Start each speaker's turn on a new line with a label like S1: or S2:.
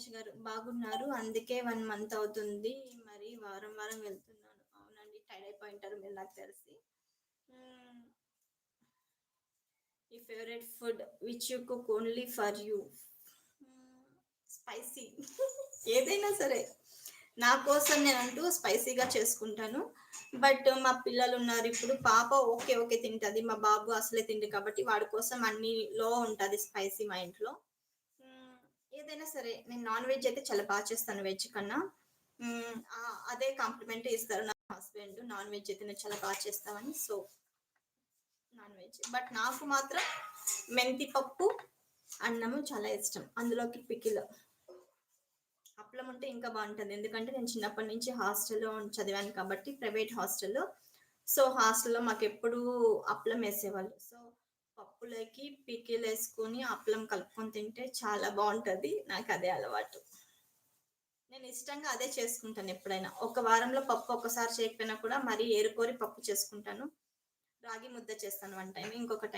S1: రమేష్ గారు బాగున్నారు. అందుకే 1 మంత్ అవుతుంది. మరి వారం వారం వెళ్తున్నాను. అవునండి. టైర్డ్ అయిపోయుంటారు మీరు నాకు తెలిసి. హ్మ్. ఈ favourite food which you cook only for you. Spicy. ఏదైనా సరే. నా కోసం నేనంటూ స్పైసీగా చేసుకుంటాను. బట్ మా పిల్లలున్నారు ఇప్పుడు. పాప ఓకే. ఓకే తింటది. మా బాబు అసలే తినడు కాబట్టి వాడి కోసం అన్నిలో ఉంటది స్పైసీ మా ఇంట్లో. హ్మ్. ఏదైనా సరే నేను నాన్ వెజ్ అయితే చాలా చేస్తాను వెజ్ కన్నా. అదే కాంప్లిమెంట్ ఇస్తారు నా హస్బెండ్. నాన్ వెజ్ అయితే నువ్వు చాలా చేస్తావని. So, non veg. బట్ నాకు మాత్రం మెంతి పప్పు, అన్నము చాలా ఇష్టం. అందులోకి పికిల్. అప్పలం ఉంటే ఇంకా బావుంటది. ఎందుకంటే నేను చిన్నప్పటి నుంచి హాస్టల్‌లో చదివాను కాబట్టి ప్రైవేట్ హాస్టల్‌లో. సో, హాస్టల్‌లో మాకెప్పుడూ అప్పలం ఏసేవాళ్ళు. సో, పప్పులోకి పికిలేసుకొని అప్పలం కలుపుకొని తింటే చాలా బావుంటది. నాకదే అలవాటు. నేను ఇష్టంగా అదే చేసుకుంటాను ఎప్పుడైనా. ఒక వారంలో పప్పు ఒక్కసారి చేయకపోయినా కూడా మరీ ఏరుకోరి పప్పు చేసుకుంటాను. రాగి ముద్ద చేస్తాను వన్ టైమ్. ఇంకొక టైం